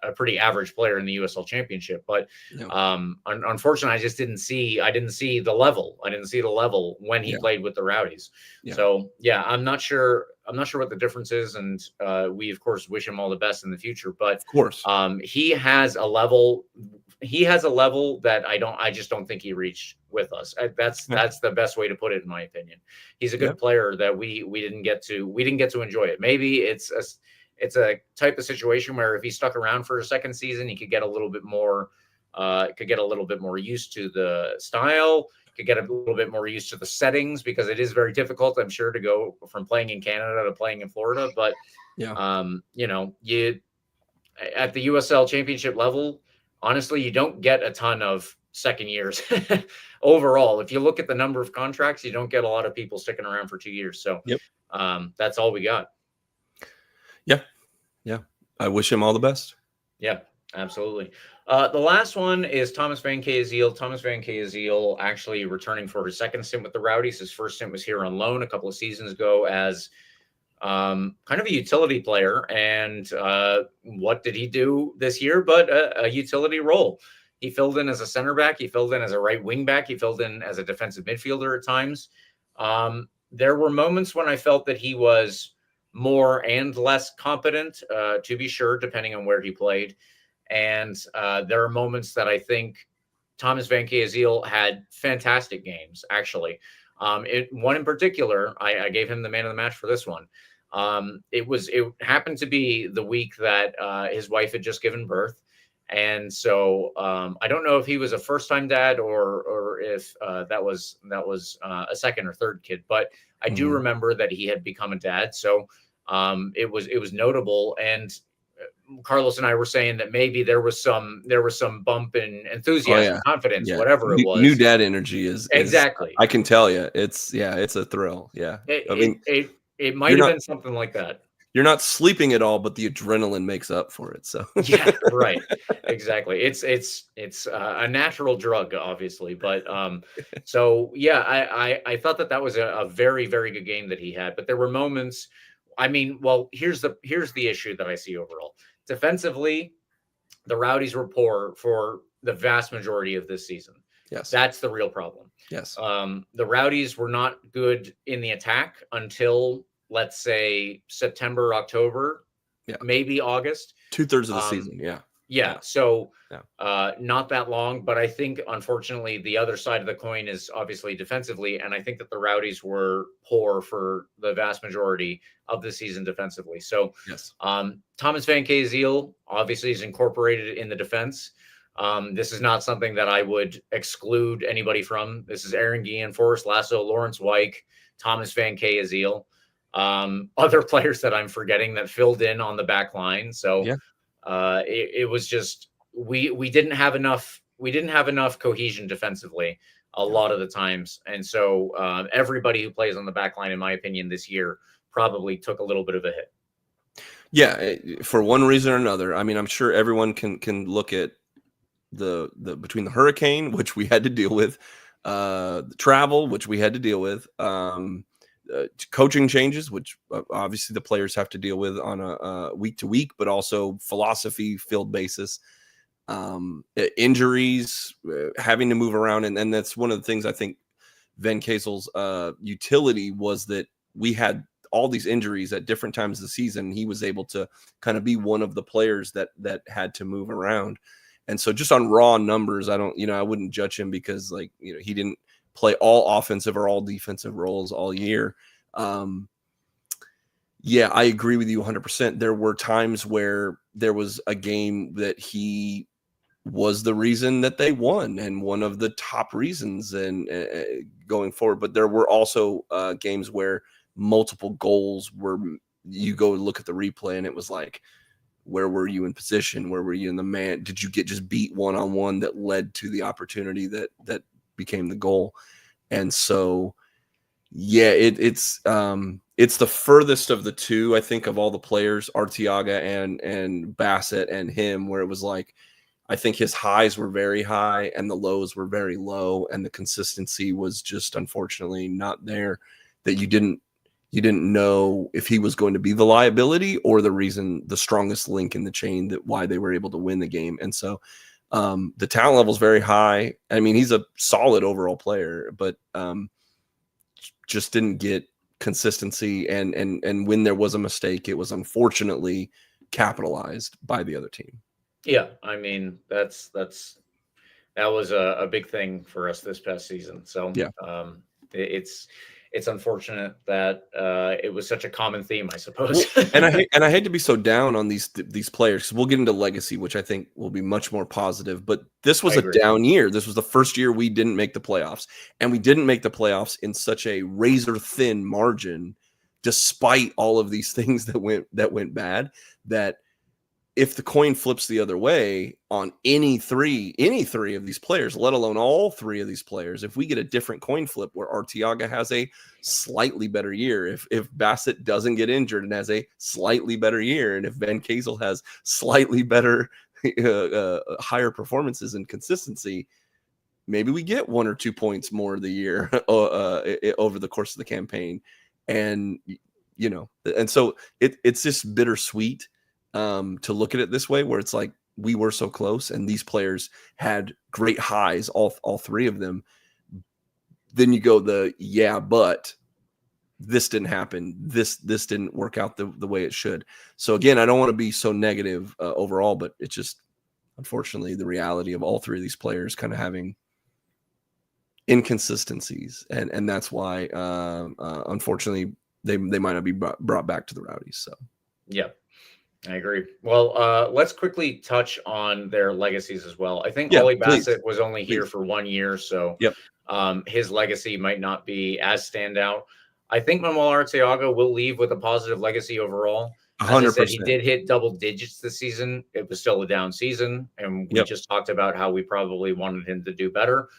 a pretty average player in the USL Championship. But Yeah. unfortunately, I didn't see the level. I didn't see the level when he played with the Rowdies. Yeah. So yeah, I'm not sure what the difference is, and we of course wish him all the best in the future. But Of course. he has a level. He has a level that I just don't think he reached with us. That's the best way to put it, in my opinion. He's a good player that we didn't get to enjoy it. Maybe it's a type of situation where if he stuck around for a second season, he could get a little bit more used to the style, could get a little bit more used to the settings, because it is very difficult, I'm sure, to go from playing in Canada to playing in Florida. But you at the USL Championship level, honestly, you don't get a ton of second years overall. If you look at the number of contracts, you don't get a lot of people sticking around for 2 years. So that's all we got. Yeah. I wish him all the best. Yeah, absolutely. The last one is Thomas Van Keeziel. Thomas Van Keeziel actually returning for his second stint with the Rowdies. His first stint was here on loan a couple of seasons ago as kind of a utility player. And what did he do this year but a utility role? He filled in as a center back. He filled in as a right wing back. He filled in as a defensive midfielder at times. There were moments when I felt that he was more and less competent, to be sure, depending on where he played. And there are moments that I think Thomas Van Keeziel had fantastic games, actually. One in particular, I gave him the man of the match for this one. It happened to be the week that his wife had just given birth. And so I don't know if he was a first-time dad or if that was a second or third kid, but I do remember that he had become a dad. So it was notable. And Carlos and I were saying that maybe there was some bump in enthusiasm, confidence, whatever it was. New dad energy is exactly. I can tell you, it's a thrill. Yeah, it might have been something like that. You're not sleeping at all, but the adrenaline makes up for it. So yeah, right, exactly. It's a natural drug, obviously, but so yeah, I thought that was a very, very good game that he had. But there were moments. I mean, well, here's the issue that I see overall. Defensively, the Rowdies were poor for the vast majority of this season. Yes, that's the real problem. Yes, the Rowdies were not good in the attack until, let's say, September, October, maybe August. 2/3 of the season. Yeah. So not that long, but I think, unfortunately, the other side of the coin is obviously defensively. And I think that the Rowdies were poor for the vast majority of the season defensively. So Thomas Van Keeziel obviously is incorporated in the defense. This is not something that I would exclude anybody from. This is Aaron Guillen, Forrest Lasso, Lawrence Wyke, Thomas Van Keeziel. Other players that I'm forgetting that filled in on the back line. So it was just we didn't have enough cohesion defensively a lot of the times. And so everybody who plays on the back line, in my opinion, this year probably took a little bit of a hit. Yeah, for one reason or another. I mean, I'm sure everyone can look at the between the hurricane, which we had to deal with, the travel, which we had to deal with, coaching changes, which obviously the players have to deal with on a week to week, but also philosophy filled basis, injuries, having to move around. And that's one of the things I think Van Keeziel's utility was that we had all these injuries at different times of the season. He was able to kind of be one of the players that had to move around. And so just on raw numbers, I wouldn't judge him because he didn't play all offensive or all defensive roles all year. Yeah, I agree with you 100%. There were times where there was a game that he was the reason that they won and one of the top reasons and going forward. But there were also games where multiple goals were, you go look at the replay and it was like, where were you in position? Where were you in the man? Did you get just beat one-on-one that led to the opportunity that became the goal? And so, yeah, it's the furthest of the two, I think, of all the players, Arteaga and Bassett and him, where it was like, I think his highs were very high and the lows were very low, and the consistency was just unfortunately not there. That you didn't know if he was going to be the liability or the strongest link in the chain that why they were able to win the game. And so the talent level is very high. I mean, he's a solid overall player, but just didn't get consistency. And when there was a mistake, it was unfortunately capitalized by the other team. Yeah, I mean that was a big thing for us this past season. So Yeah. It's unfortunate that it was such a common theme, I suppose. Well, and I hate to be so down on these players, because we'll get into legacy, which I think will be much more positive. But this was a down year. This was the first year we didn't make the playoffs, and we didn't make the playoffs in such a razor thin margin, despite all of these things that went bad. That if the coin flips the other way on any three of these players, let alone all three of these players, if we get a different coin flip where Arteaga has a slightly better year, if Bassett doesn't get injured and has a slightly better year, and if Van Kazel has slightly better, higher performances and consistency, maybe we get 1 or 2 points more of the year over the course of the campaign. And, and so it's just bittersweet. To look at it this way, where it's like we were so close and these players had great highs, all three of them. Then you go but this didn't happen. This didn't work out the way it should. So again, I don't want to be so negative overall, but it's just unfortunately the reality of all three of these players kind of having inconsistencies, and that's why unfortunately they might not be brought back to the Rowdies. So yeah. I agree. Well, let's quickly touch on their legacies as well. I think Ollie Bassett was only here for 1 year, so his legacy might not be as standout. I think Manuel Arteaga will leave with a positive legacy overall. 100%. As I said, he did hit double digits this season. It was still a down season, and we just talked about how we probably wanted him to do better.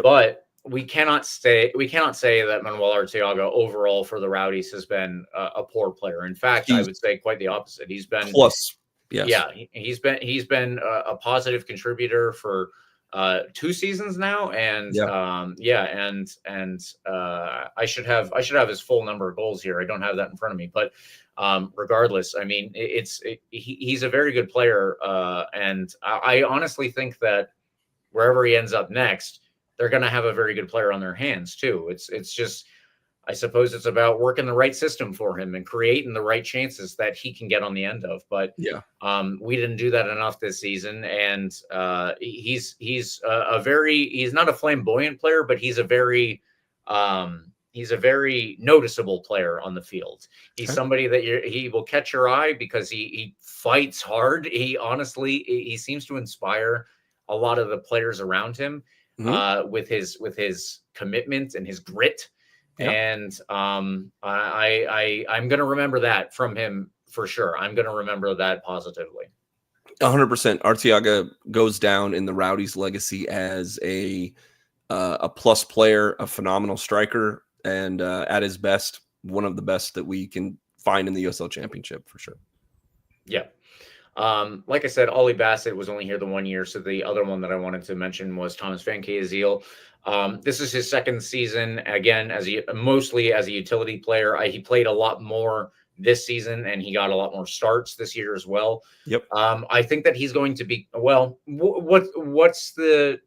But we cannot say that Manuel Arteaga overall for the Rowdies has been a poor player. In fact, I would say quite the opposite. He's been plus, yes. Yeah, he's been a positive contributor for 2 seasons now, and I should have his full number of goals here. I don't have that in front of me, but regardless, I mean, he's a very good player, and I honestly think that wherever he ends up next, they're going to have a very good player on their hands too. It's just, I suppose it's about working the right system for him and creating the right chances that he can get on the end of. But we didn't do that enough this season. And he's not a flamboyant player, but he's a very noticeable player on the field. He's somebody that he will catch your eye because he fights hard. He seems to inspire a lot of the players around him. With his commitment and his grit, and I'm going to remember that from him for sure. I'm going to remember that positively. 100%. Arteaga goes down in the Rowdies' legacy as a plus player, a phenomenal striker, and at his best, one of the best that we can find in the USL Championship for sure. Yeah. Like I said, Ollie Bassett was only here the 1 year. So the other one that I wanted to mention was Thomas Van Kazel. This is his second season, again, mostly as a utility player. He played a lot more this season, and he got a lot more starts this year as well. I think that he's going to be, what's the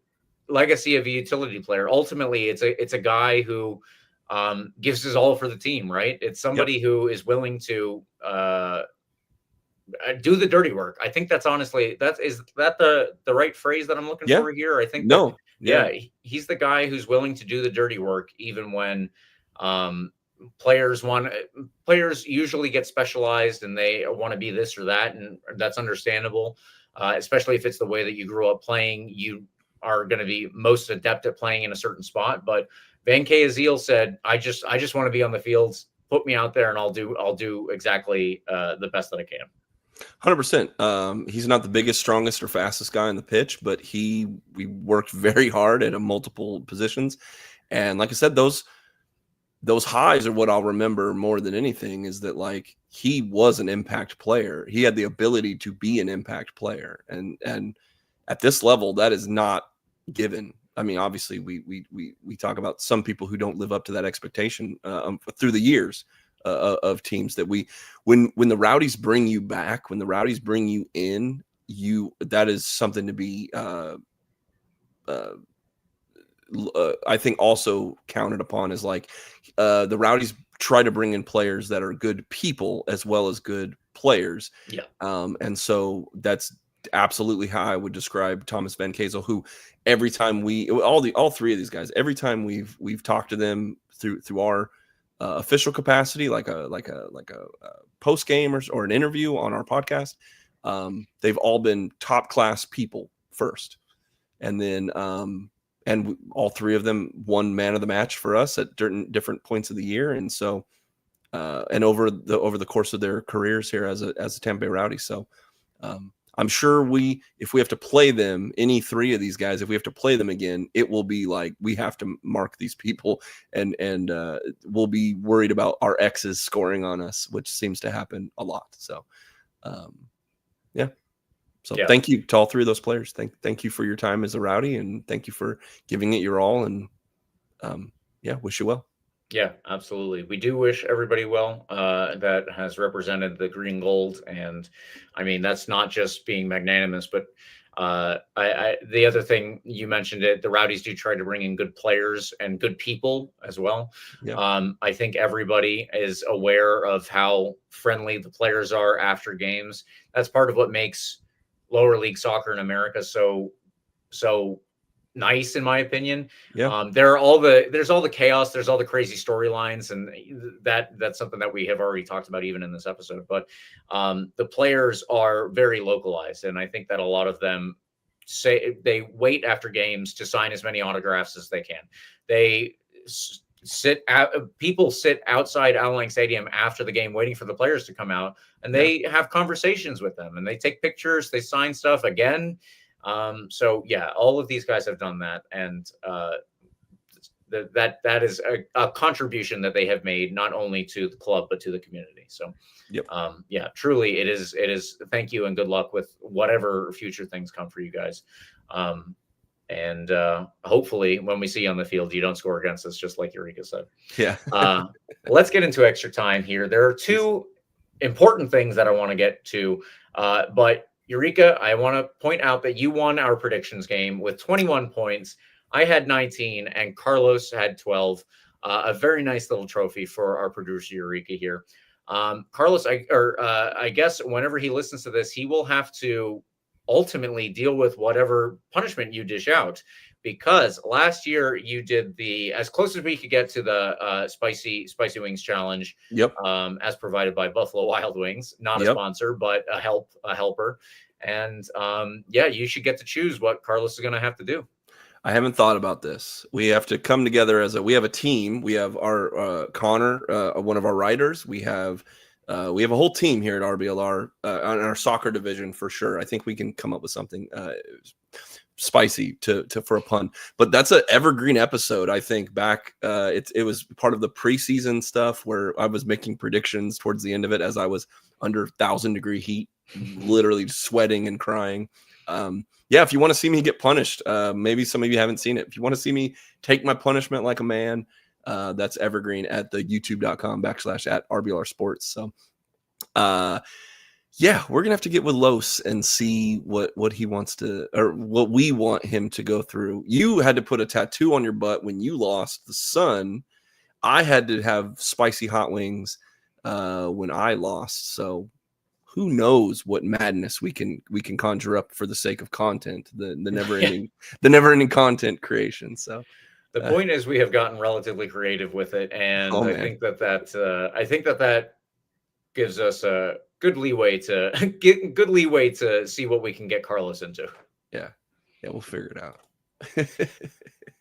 legacy of a utility player? Ultimately, it's a guy who gives his all for the team, right? It's somebody who is willing to do the dirty work. I think that's honestly, is that the right phrase that I'm looking for here? I think he's the guy who's willing to do the dirty work, even when players usually get specialized and they want to be this or that, and that's understandable, especially if it's the way that you grew up playing. You are going to be most adept at playing in a certain spot. But Van Kazel said, I just want to be on the field. Put me out there and I'll do exactly the best that I can. 100%. He's not the biggest, strongest, or fastest guy on the pitch, but we worked very hard at multiple positions. And like I said, those highs are what I'll remember more than anything, is that like he was an impact player. He had the ability to be an impact player. And at this level, that is not given. I mean, obviously we talk about some people who don't live up to that expectation through the years of teams that when the Rowdies bring you back, when the Rowdies bring you in, that is something to be I think also counted upon is like the Rowdies try to bring in players that are good people as well as good players. Yeah. And so that's absolutely how I would describe Thomas Van Kazel, who every time all three of these guys, every time we've talked to them through our official capacity, like a post game or an interview on our podcast, they've all been top class people first, and then and all three of them won man of the match for us at different points of the year, and so and over the course of their careers here as a Tampa Bay Rowdy. So I'm sure if we have to play them, any three of these guys, if we have to play them again, it will be like we have to mark these people, and we'll be worried about our exes scoring on us, which seems to happen a lot. So yeah. So thank you to all three of those players. Thank you for your time as a Rowdy, and thank you for giving it your all. And wish you well. Yeah, absolutely. We do wish everybody well that has represented the green gold. And I mean, that's not just being magnanimous, but the other thing you mentioned, the Rowdies do try to bring in good players and good people as well. Yeah. I think everybody is aware of how friendly the players are after games. That's part of what makes lower league soccer in America so nice, in my opinion. Yeah. There's all the chaos, there's all the crazy storylines, and that's something that we have already talked about even in this episode. But the players are very localized, and I think that a lot of them they wait after games to sign as many autographs as they can. People sit outside Al Lang Stadium after the game waiting for the players to come out, and they have conversations with them, and they take pictures, they sign stuff again. So yeah, all of these guys have done that, and that is a contribution that they have made not only to the club but to the community. So truly it is thank you and good luck with whatever future things come for you guys. And hopefully when we see you on the field, you don't score against us, just like Eureka said. Yeah. Let's get into extra time here. There are two important things that I want to get to, but Eureka, I want to point out that you won our predictions game with 21 points. I had 19 and Carlos had 12. A very nice little trophy for our producer Eureka here. Carlos, I guess whenever he listens to this, he will have to ultimately deal with whatever punishment you dish out, because last year you did as close as we could get to the spicy wings challenge. Yep. As provided by Buffalo Wild Wings, not a sponsor, but a helper. And you should get to choose what Carlos is going to have to do. I haven't thought about this. We have to come together we have a team. We have our Connor, one of our writers. We have a whole team here at RBLR on our soccer division for sure. I think we can come up with something spicy for a pun. But that's an evergreen episode. I think back it was part of the preseason stuff where I was making predictions towards the end of it as I was under 1,000-degree heat, literally sweating and crying. If you want to see me get punished, maybe some of you haven't seen it. If you want to see me take my punishment like a man, that's evergreen at the youtube.com/@RBLR Sports. So, we're gonna have to get with Los and see what he wants to, or what we want him to go through. You had to put a tattoo on your butt when you lost the Sun. I had to have spicy hot wings when I lost. So who knows what madness we can conjure up for the sake of content, the never ending content creation. So the point is, we have gotten relatively creative with it, and I think that gives us a good leeway to see what we can get Carlos into. Yeah, we'll figure it out.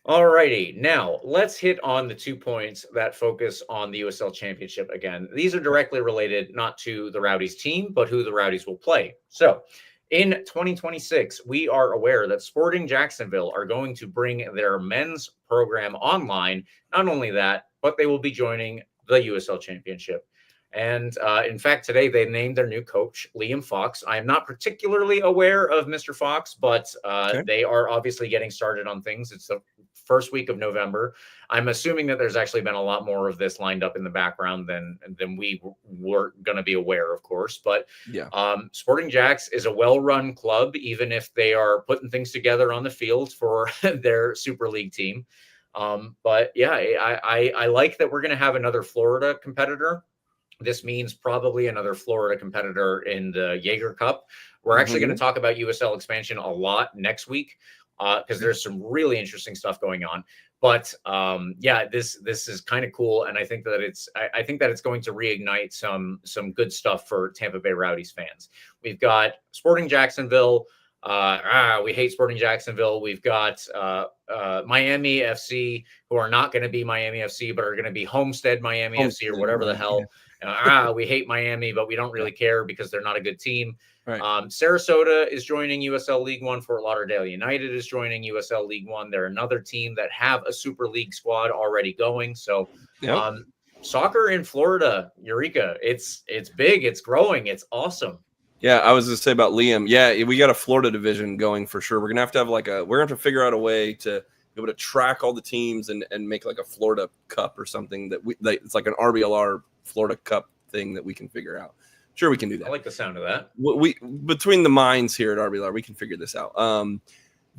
Alrighty, now let's hit on the 2 points that focus on the USL Championship again. These are directly related not to the Rowdies team, but who the Rowdies will play. So in 2026, we are aware that Sporting Jacksonville are going to bring their men's program online. Not only that, but they will be joining the USL Championship. And in fact, today they named their new coach, Liam Fox. I am not particularly aware of Mr. Fox, but Okay. they are obviously getting started on things. It's the first week of November. I'm assuming that there's actually been a lot more of this lined up in the background than we were going to be aware, of course. But Yeah. Sporting Jacks is a well-run club, even if they are putting things together on the field for their Super League team. But yeah, I like that we're going to have another Florida competitor. This means probably another Florida competitor in the Jaeger Cup. We're actually going to talk about USL expansion a lot next week because there's some really interesting stuff going on. But yeah, this is kind of cool, and I think that it's going to reignite some good stuff for Tampa Bay Rowdies fans. We've got Sporting Jacksonville. We hate Sporting Jacksonville. We've got Miami FC, who are not going to be Miami FC, but are going to be Homestead Miami FC or whatever the hell. We hate Miami, but we don't really care because they're not a good team. Right. Sarasota is joining USL League One. Fort Lauderdale United is joining USL League One. They're another team that have a Super League squad already going. So soccer in Florida, Eureka, it's big, it's growing, it's awesome. Yeah, I was going to say about Liam. Yeah, we got a Florida division going for sure. We're going to have we're going to have to figure out a way to be able to track all the teams and make like a Florida Cup or something it's like an RBLR Florida Cup thing that we can figure out. Sure, we can do that. I like the sound of that. We between the minds here at RBLR, we can figure this out.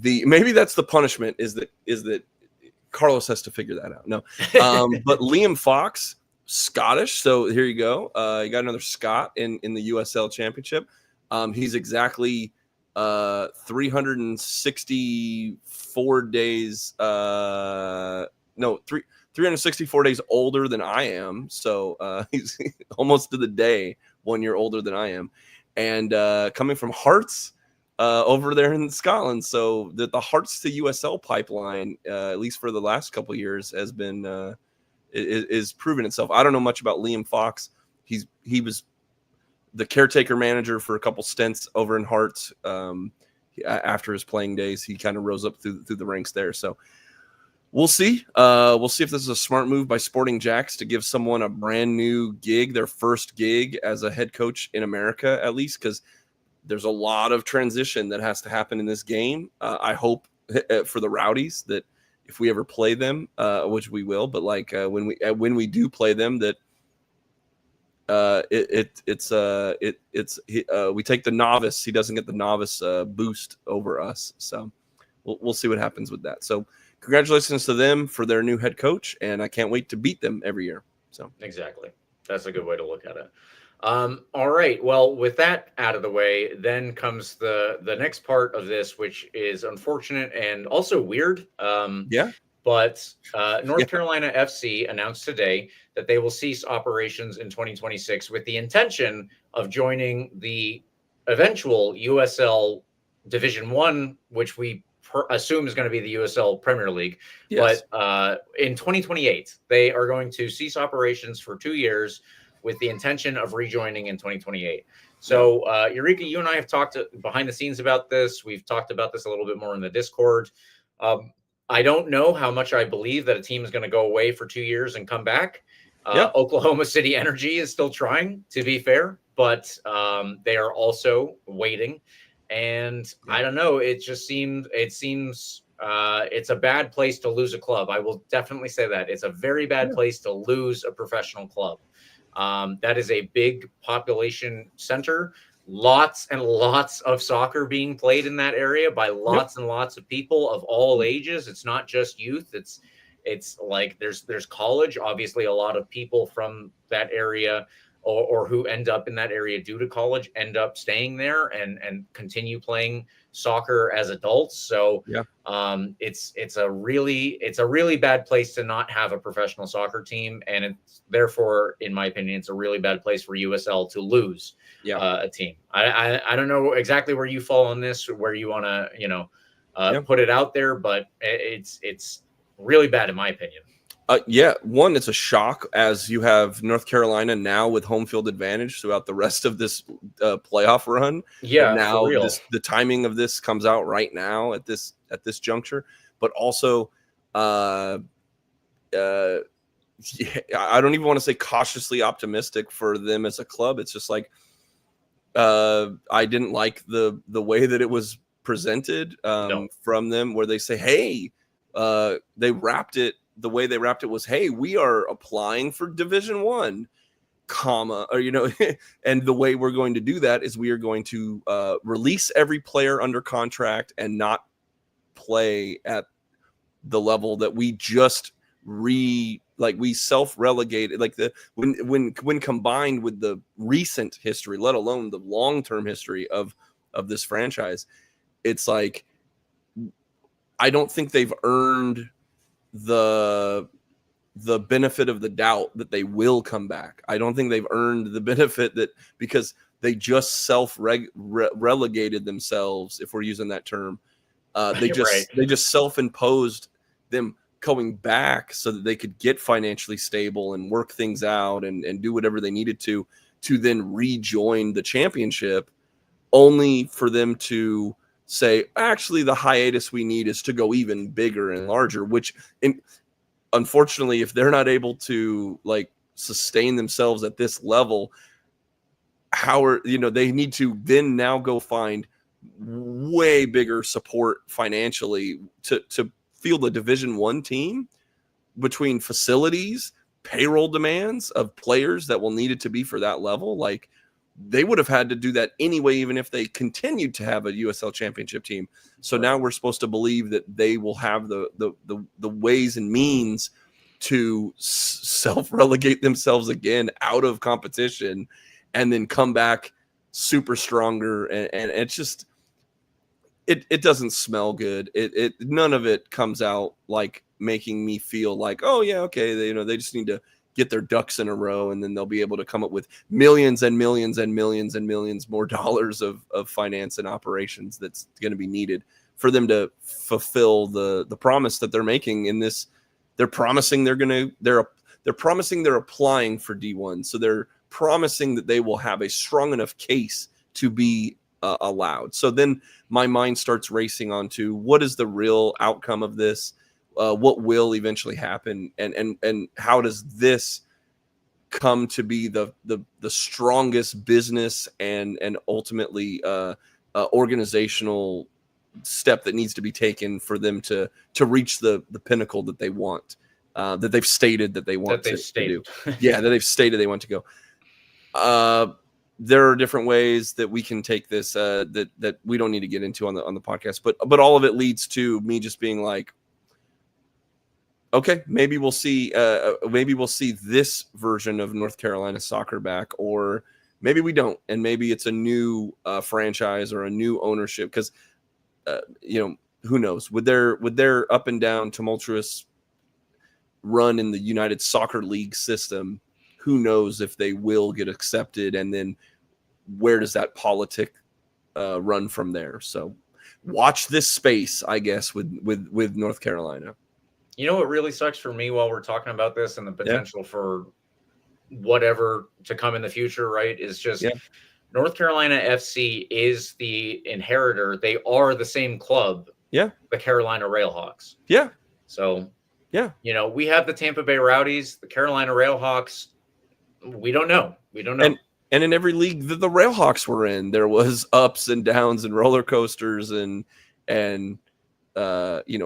Maybe that's the punishment is that Carlos has to figure that out. No, but Liam Fox, Scottish. So here you go. You got another Scot in the USL Championship. He's exactly 364 days. 364 days older than I am. So he's almost to the day 1 year older than I am. And coming from Hearts over there in Scotland. So the Hearts to USL pipeline, at least for the last couple of years, has been is proven itself. I don't know much about Liam Fox. He was the caretaker manager for a couple stints over in Hearts. After his playing days, he kind of rose up through the ranks there. So we'll see. We'll see if this is a smart move by Sporting Jacks to give someone a brand new gig, their first gig as a head coach in America, at least, because there's a lot of transition that has to happen in this game. I hope for the Rowdies that if we ever play them, which we will, but like when we do play them, that we take the novice. He doesn't get the novice boost over us. So we'll see what happens with that. So congratulations to them for their new head coach, and I can't wait to beat them every year. So exactly, that's a good way to look at it. All right. Well, with that out of the way, then comes the next part of this, which is unfortunate and also weird. But North Carolina FC announced today that they will cease operations in 2026 with the intention of joining the eventual USL Division One, which we assume is going to be the USL Premier League. Yes. But in 2028, they are going to cease operations for 2 years with the intention of rejoining in 2028. So, Eureka, you and I have talked behind the scenes about this. We've talked about this a little bit more in the Discord. I don't know how much I believe that a team is going to go away for 2 years and come back. Oklahoma City Energy is still trying, to be fair, but they are also waiting. And I don't know. It seems it's a bad place to lose a club. I will definitely say that. It's a very bad place to lose a professional club. That is a big population center. Lots and lots of soccer being played in that area by lots and lots of people of all ages. It's not just youth. It's like there's college. Obviously, a lot of people from that area or who end up in that area due to college end up staying there and continue playing soccer as adults. So it's a really bad place to not have a professional soccer team, and it's therefore, in my opinion, it's a really bad place for USL to lose a team. I don't know exactly where you fall on this, where you want to put it out there, but it's really bad in my opinion. One, it's a shock as you have North Carolina now with home field advantage throughout the rest of this playoff run. Yeah, and now for real. The timing of this comes out right now at this juncture, but also yeah, I don't even want to say cautiously optimistic for them as a club. It's just like I didn't like the way that it was presented from them, where they say, hey, they wrapped it. The way they wrapped it was, hey, we are applying for Division 1, comma, or and the way we're going to do that is we are going to release every player under contract and not play at the level that we just we self-relegated, like when combined with the recent history, let alone the long-term history of this franchise, it's like I don't think they've earned the benefit of the doubt that they will come back. I don't think they've earned the benefit that, because they just relegated themselves, if we're using that term. They just self-imposed them going back so that they could get financially stable and work things out and do whatever they needed to then rejoin the championship, only for them to say, actually, the hiatus we need is to go even bigger and larger, which unfortunately, if they're not able to like sustain themselves at this level, they need to then now go find way bigger support financially to field a Division 1 team, between facilities, payroll demands of players that will need it to be for that level. Like, they would have had to do that anyway, even if they continued to have a USL championship team. So now we're supposed to believe that they will have the ways and means to self-relegate themselves again out of competition and then come back super stronger. And it's just, it doesn't smell good. It none of it comes out like making me feel like, oh yeah, okay, they just need to get their ducks in a row, and then they'll be able to come up with millions and millions and millions and millions more dollars of finance and operations that's going to be needed for them to fulfill the promise that they're making in this. They're promising they're promising they're applying for D1, so they're promising that they will have a strong enough case to be allowed. So then my mind starts racing onto what is the real outcome of this. What will eventually happen, and how does this come to be the strongest business and ultimately organizational step that needs to be taken for them to reach the pinnacle that they want, that they've stated that they want to do. Yeah, that they've stated they want to go. There are different ways that we can take this that we don't need to get into on the podcast, but all of it leads to me just being like, okay, maybe we'll see this version of North Carolina soccer back, or maybe we don't, and maybe it's a new franchise or a new ownership, because who knows, with their up and down tumultuous run in the United Soccer League system, who knows if they will get accepted, and then where does that politic run from there? So watch this space, I guess, with North Carolina. You know what really sucks for me while we're talking about this and the potential for whatever to come in the future, right, is just North Carolina FC is the inheritor. They are the same club, the Carolina Railhawks. Yeah. So, we have the Tampa Bay Rowdies, the Carolina Railhawks. We don't know. And in every league that the Railhawks were in, there was ups and downs and roller coasters and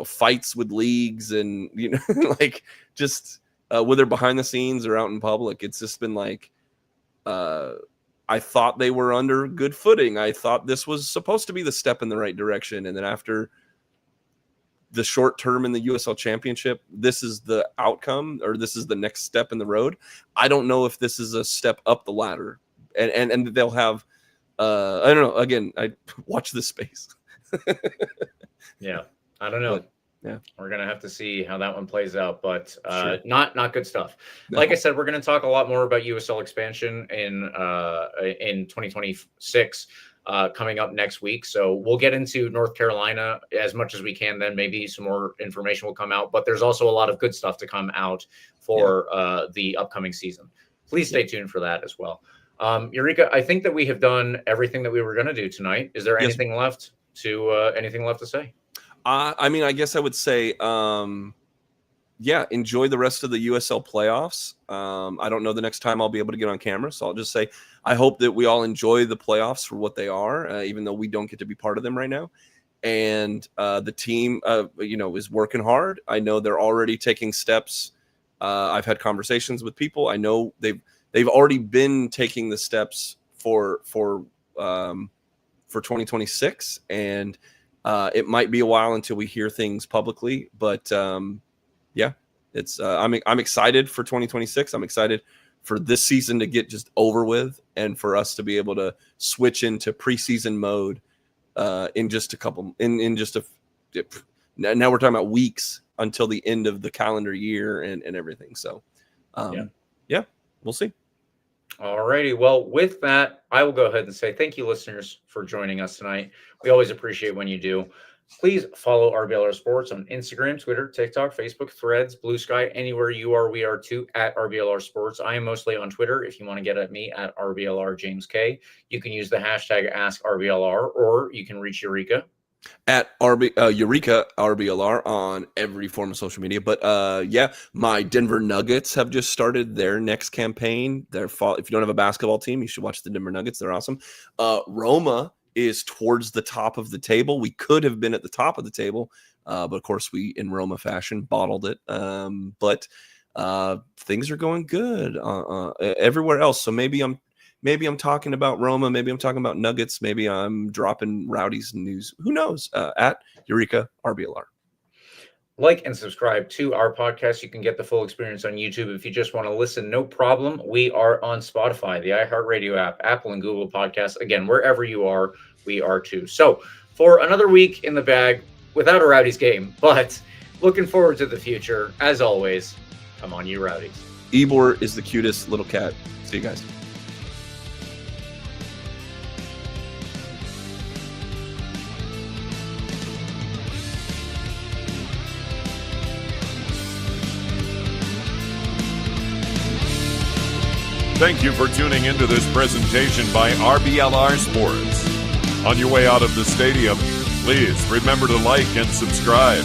fights with leagues, and like just whether behind the scenes or out in public, it's just been like, I thought they were under good footing. I thought this was supposed to be the step in the right direction, and then after the short term in the USL Championship, this is the outcome, or this is the next step in the road. I don't know if this is a step up the ladder, and they'll have I don't know. Again, I watch this space. I don't know. We're gonna have to see how that one plays out, but not good stuff. No. Like I said, we're gonna talk a lot more about USL expansion in 2026 coming up next week. So we'll get into North Carolina as much as we can. Then maybe some more information will come out, but there's also a lot of good stuff to come out for the upcoming season. Please stay tuned for that as well. Eureka, I think that we have done everything that we were going to do tonight. Is there anything left to say? I mean, I guess I would say, yeah, enjoy the rest of the USL playoffs. I don't know the next time I'll be able to get on camera, so I'll just say I hope that we all enjoy the playoffs for what they are, even though we don't get to be part of them right now. And the team, is working hard. I know they're already taking steps. I've had conversations with people. I know they've already been taking the steps for 2026, and it might be a while until we hear things publicly, but it's I'm excited for 2026. I'm excited for this season to get just over with, and for us to be able to switch into preseason mode in just a couple now we're talking about weeks until the end of the calendar year and everything. So we'll see. All righty. Well, with that, I will go ahead and say thank you, listeners, for joining us tonight. We always appreciate when you do. Please follow RBLR Sports on Instagram, Twitter, TikTok, Facebook, Threads, Blue Sky, anywhere you are, we are too, at RBLR Sports. I am mostly on Twitter. If you want to get at me, at RBLR James K. You can use the hashtag AskRBLR, or you can reach Eureka at Eureka RBLR on every form of social media. But my Denver Nuggets have just started their next campaign. If you don't have a basketball team, you should watch the Denver Nuggets. They're awesome. Roma is towards the top of the table. We could have been at the top of the table, but of course we, in Roma fashion, bottled it. But things are going good everywhere else. So maybe I'm talking about Roma. Maybe I'm talking about Nuggets. Maybe I'm dropping Rowdies news. Who knows? At Eureka RBLR. Like and subscribe to our podcast. You can get the full experience on YouTube. If you just want to listen, no problem. We are on Spotify, the iHeartRadio app, Apple and Google Podcasts. Again, wherever you are, we are too. So for another week in the bag without a Rowdies game, but looking forward to the future. As always, come on, you Rowdies. Ebor is the cutest little cat. See you guys. Thank you for tuning into this presentation by RBLR Sports. On your way out of the stadium, please remember to like and subscribe.